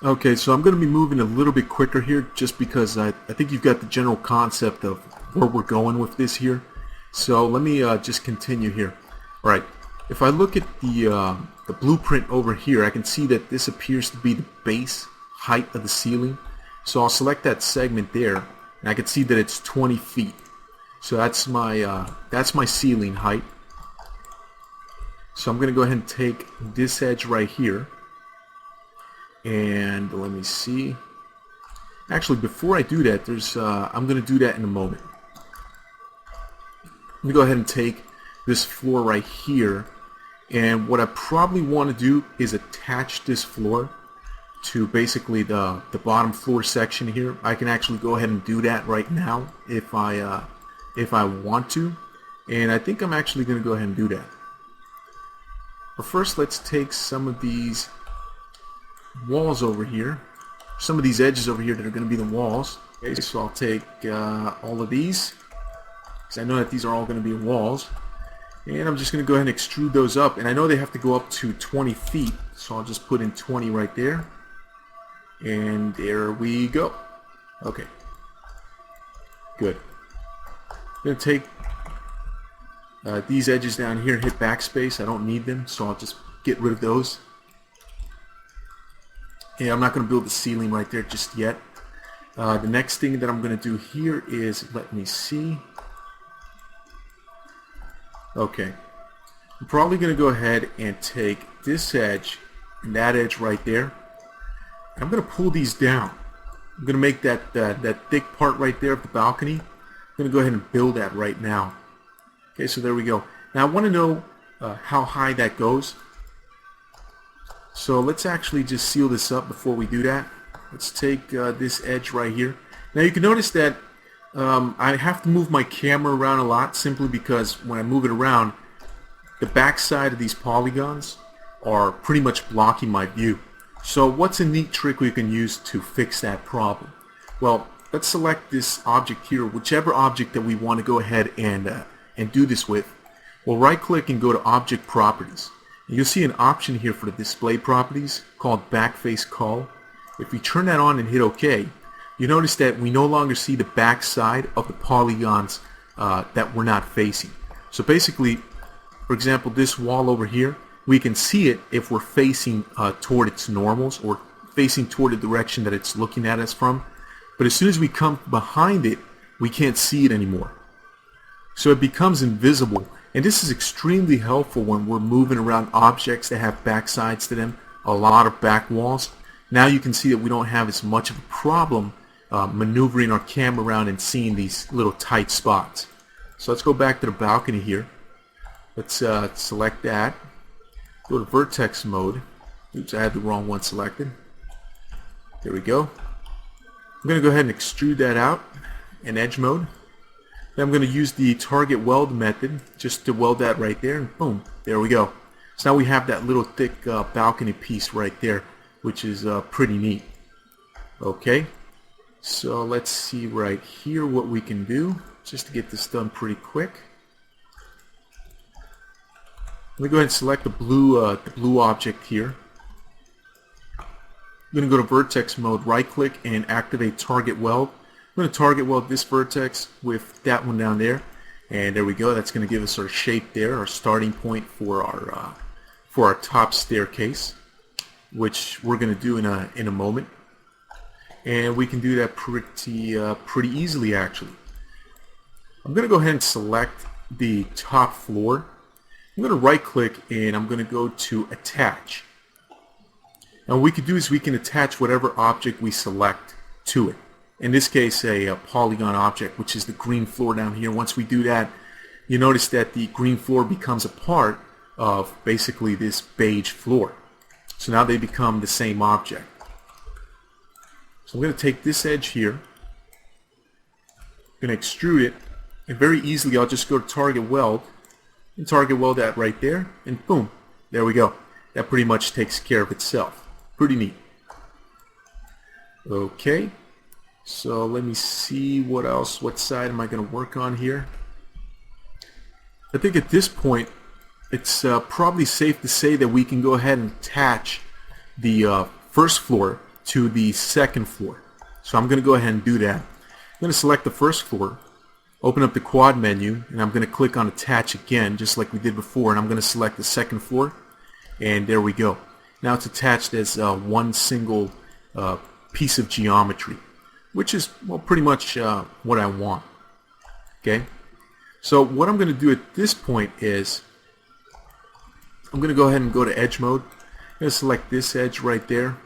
Okay, so I'm going to be moving a little bit quicker here just because I think you've got the general concept of where we're going with this here. So let me just continue here. All right, if I look at the blueprint over here, I can see that this appears to be the base height of the ceiling. So I'll select that segment there, and I can see that it's 20 feet. So that's my ceiling height. So I'm going to go ahead and take this edge right here. And let me see. Actually, before I do that, I'm going to do that in a moment. Let me go ahead and take this floor right here. And what I probably want to do is attach this floor to basically the bottom floor section here. I can actually go ahead and do that right now if I want to. And I think I'm actually going to go ahead and do that. But first, let's take some of these walls over here, some of these edges over here that are going to be the walls. Okay, so I'll take all of these, because I know that these are all going to be walls, and I'm just going to go ahead and extrude those up. And I know they have to go up to 20 feet, so I'll just put in 20 right there, and there we go. Okay, good. I'm going to take these edges down here, hit backspace. I don't need them, so I'll just get rid of those. Yeah, I'm not going to build the ceiling right there just yet. The next thing that I'm going to do here is, let me see. Okay. I'm probably going to go ahead and take this edge and that edge right there. And I'm going to pull these down. I'm going to make that thick part right there of the balcony. I'm going to go ahead and build that right now. Okay, so there we go. Now I want to know how high that goes. So let's actually just seal this up before we do that. Let's take this edge right here. Now you can notice that I have to move my camera around a lot simply because when I move it around, the back side of these polygons are pretty much blocking my view. So what's a neat trick we can use to fix that problem? Well, let's select this object here, whichever object that we want to go ahead and do this with. We'll right click and go to Object Properties. You'll see an option here for the display properties called Backface Cull. If we turn that on and hit OK, you notice that we no longer see the back side of the polygons that we're not facing. So basically, for example, this wall over here, we can see it if we're facing toward its normals or facing toward the direction that it's looking at us from. But as soon as we come behind it, we can't see it anymore. So it becomes invisible. And this is extremely helpful when we're moving around objects that have back sides to them, a lot of back walls. Now you can see that we don't have as much of a problem maneuvering our camera around and seeing these little tight spots. So let's go back to the balcony here. Let's select that. Go to vertex mode. Oops, I had the wrong one selected. There we go. I'm going to go ahead and extrude that out in edge mode. Then I'm going to use the target weld method just to weld that right there, and boom, there we go. So now we have that little thick balcony piece right there, which is pretty neat. Okay, so let's see right here what we can do just to get this done pretty quick. Let me go ahead and select the blue object here. I'm going to go to vertex mode, right click and activate target weld. I'm going to target weld this vertex with that one down there, and there we go. That's going to give us our shape there, our starting point for our top staircase, which we're going to do in a moment. And we can do that pretty easily actually. I'm going to go ahead and select the top floor. I'm going to right click and I'm going to go to attach. Now what we can do is we can attach whatever object we select to it. In this case, a polygon object, which is the green floor down here. Once we do that, you notice that the green floor becomes a part of basically this beige floor. So now they become the same object. So I'm going to take this edge here, I'm going to extrude it, and very easily I'll just go to target weld, and target weld that right there, and boom, there we go. That pretty much takes care of itself. Pretty neat. Okay. So let me see what else, what side am I going to work on here. I think at this point it's probably safe to say that we can go ahead and attach the first floor to the second floor. So I'm going to go ahead and do that. I'm going to select the first floor, open up the quad menu, and I'm going to click on attach again, just like we did before, and I'm going to select the second floor, and there we go. Now it's attached as one single piece of geometry, which is, well, pretty much what I want. Okay, so what I'm going to do at this point is I'm going to go ahead and go to edge mode. I'm going to select this edge right there,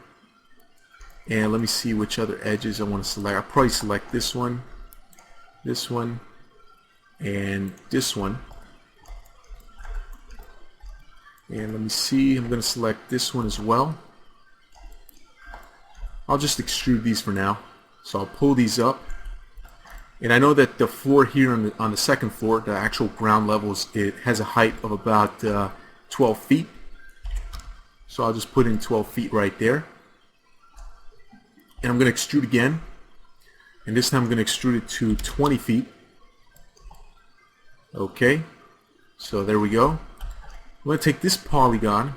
and let me see which other edges I want to select. I'll probably select this one, and this one. And let me see, I'm going to select this one as well. I'll just extrude these for now. So I'll pull these up. And I know that the floor here on the second floor, the actual ground levels, it has a height of about 12 feet. So I'll just put in 12 feet right there. And I'm going to extrude again. And this time I'm going to extrude it to 20 feet. Okay, so there we go. I'm going to take this polygon,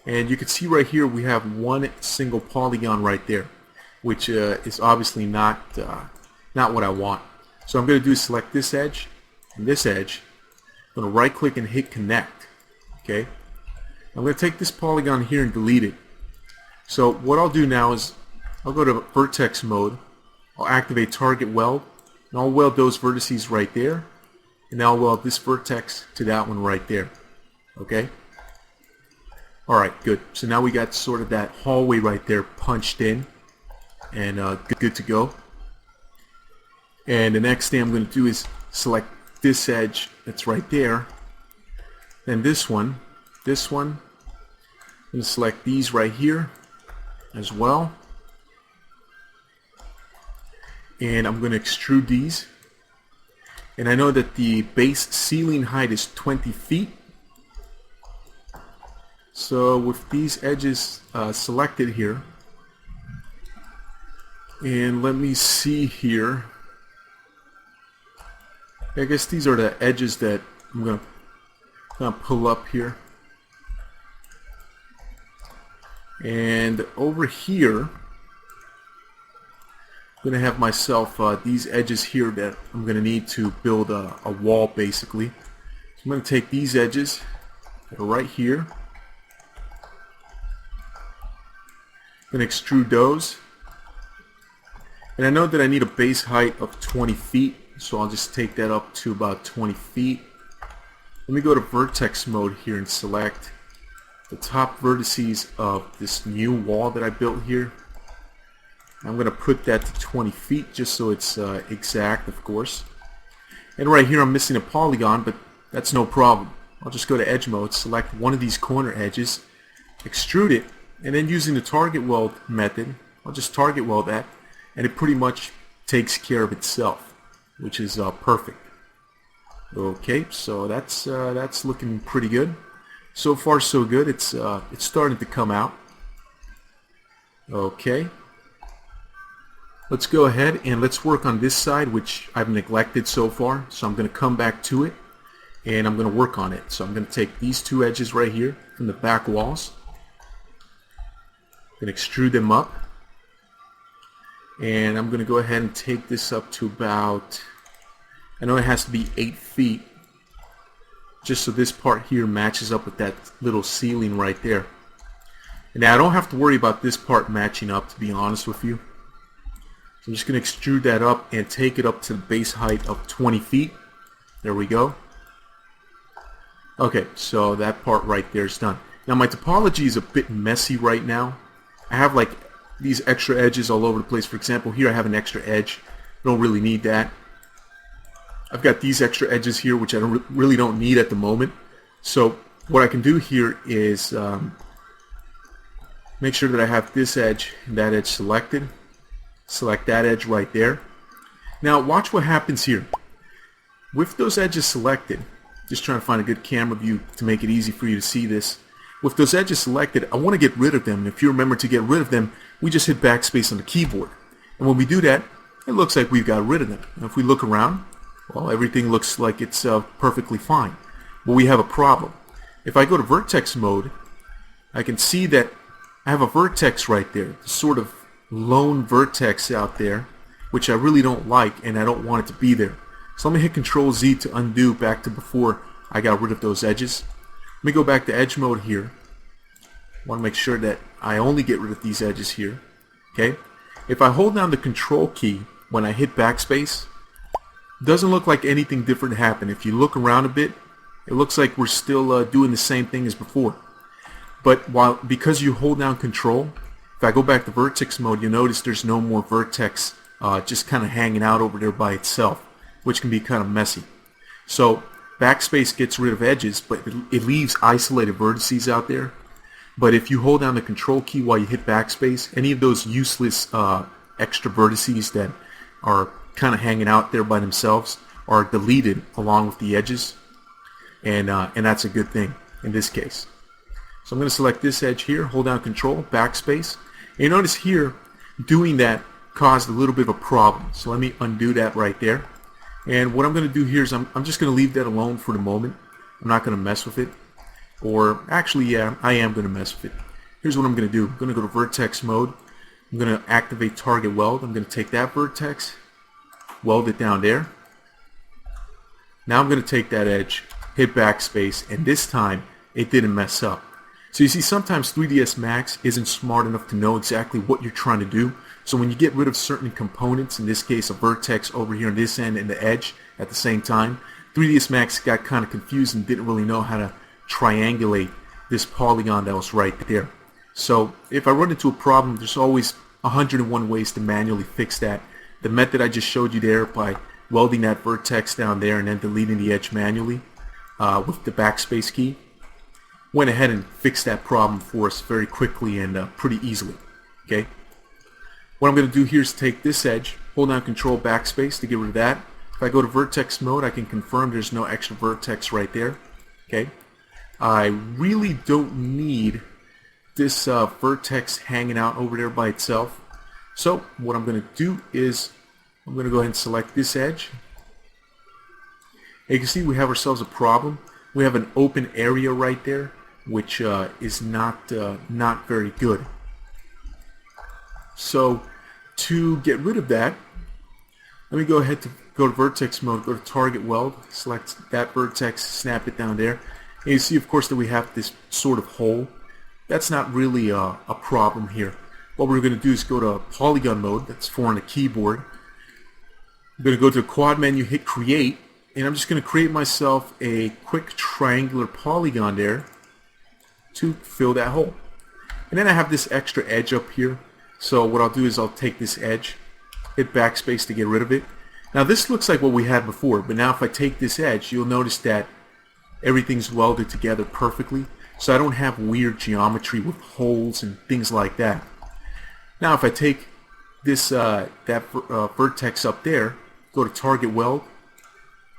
and you can see right here we have one single polygon right there, which is obviously not what I want. So I'm going to do is select this edge and this edge. I'm going to right click and hit connect. Okay, I'm going to take this polygon here and delete it. So what I'll do now is I'll go to vertex mode, I'll activate target weld, and I'll weld those vertices right there. And now I'll weld this vertex to that one right there. Okay? Alright, good. So now we got sort of that hallway right there punched in. And good to go. And the next thing I'm going to do is select this edge that's right there. Then this one. I'm going to select these right here as well. And I'm going to extrude these. And I know that the base ceiling height is 20 feet. So with these edges selected here, and let me see here, I guess these are the edges that I'm going to pull up here. And over here, I'm going to have myself these edges here that I'm going to need to build a wall basically. So I'm going to take these edges that are right here. I'm going to extrude those. And I know that I need a base height of 20 feet, so I'll just take that up to about 20 feet. Let me go to vertex mode here and select the top vertices of this new wall that I built here. I'm going to put that to 20 feet just so it's exact, of course. And right here I'm missing a polygon, but that's no problem. I'll just go to edge mode, select one of these corner edges, extrude it, and then using the target weld method, I'll just target weld that, and it pretty much takes care of itself, which is perfect. Okay, so that's looking pretty good. So far so good. It's starting to come out. Okay. Let's go ahead and let's work on this side, which I've neglected so far. So I'm going to come back to it and I'm going to work on it. So I'm going to take these two edges right here from the back walls. I'm going to extrude them up. And I'm going to go ahead and take this up to about, I know it has to be 8 feet, just so this part here matches up with that little ceiling right there. And now I don't have to worry about this part matching up, to be honest with you. I'm just going to extrude that up and take it up to the base height of 20 feet. There we go. Okay, so that part right there is done. Now my topology is a bit messy right now. I have like these extra edges all over the place. For example, here I have an extra edge. I don't really need that. I've got these extra edges here, which I really don't need at the moment. So what I can do here is make sure that I have this edge and that edge selected. Select that edge right there. Now watch what happens here. With those edges selected, just trying to find a good camera view to make it easy for you to see this. With those edges selected, I want to get rid of them. And if you remember to get rid of them, we just hit backspace on the keyboard. And when we do that, it looks like we've got rid of them. And if we look around, well, everything looks like it's perfectly fine. But we have a problem. If I go to vertex mode, I can see that I have a vertex right there, sort of lone vertex out there, which I really don't like, and I don't want it to be there. So let me hit Control Z to undo back to before I got rid of those edges. Let me go back to edge mode here. I want to make sure that I only get rid of these edges here. Okay. If I hold down the Control key when I hit backspace, it doesn't look like anything different happened. If you look around a bit, it looks like we're still doing the same thing as before. But because you hold down Control, if I go back to vertex mode, you'll notice there's no more vertex just kind of hanging out over there by itself, which can be kind of messy. So backspace gets rid of edges, but it leaves isolated vertices out there. But if you hold down the Control key while you hit backspace, any of those useless extra vertices that are kind of hanging out there by themselves are deleted along with the edges, and that's a good thing in this case. So I'm going to select this edge here, hold down Control, backspace, and you notice here doing that caused a little bit of a problem. So let me undo that right there. And what I'm going to do here is I'm just going to leave that alone for the moment. I'm not going to mess with it. Or actually, yeah, I am going to mess with it. Here's what I'm going to do. I'm going to go to vertex mode. I'm going to activate target weld. I'm going to take that vertex, weld it down there. Now I'm going to take that edge, hit backspace, and this time it didn't mess up. So you see, sometimes 3ds Max isn't smart enough to know exactly what you're trying to do. So when you get rid of certain components, in this case a vertex over here on this end and the edge at the same time, 3ds Max got kind of confused and didn't really know how to triangulate this polygon that was right there. So if I run into a problem, there's always 101 ways to manually fix that. The method I just showed you there by welding that vertex down there and then deleting the edge manually with the backspace key went ahead and fixed that problem for us very quickly and pretty easily. Okay. What I'm going to do here is take this edge, hold down Control backspace to get rid of that. If I go to vertex mode, I can confirm there's no extra vertex right there. Okay. I really don't need this vertex hanging out over there by itself. So what I'm going to do is I'm going to go ahead and select this edge. You can see we have ourselves a problem. We have an open area right there, which is not very good. So to get rid of that, let me go ahead to go to vertex mode, go to target weld, select that vertex, snap it down there. And you see, of course, that we have this sort of hole. That's not really a problem here. What we're going to do is go to polygon mode, that's 4 on the keyboard. I'm going to go to the quad menu, hit create, and I'm just going to create myself a quick triangular polygon there to fill that hole. And then I have this extra edge up here. So what I'll do is I'll take this edge, hit backspace to get rid of it. Now this looks like what we had before, but now if I take this edge, you'll notice that everything's welded together perfectly. So I don't have weird geometry with holes and things like that. Now if I take this vertex up there, go to target weld,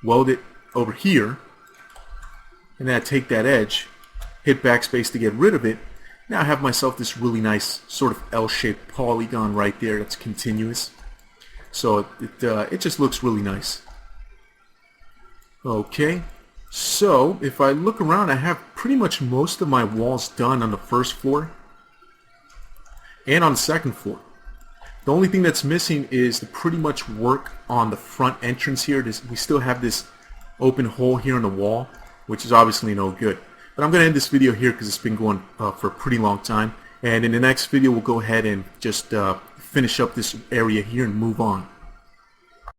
weld it over here, and then I take that edge, hit backspace to get rid of it. Now I have myself this really nice sort of L-shaped polygon right there that's continuous. So it just looks really nice. Okay, so if I look around, I have pretty much most of my walls done on the first floor and on the second floor. The only thing that's missing is to pretty much work on the front entrance here. We still have this open hole here in the wall, which is obviously no good. But I'm going to end this video here because it's been going for a pretty long time. And in the next video, we'll go ahead and just finish up this area here and move on.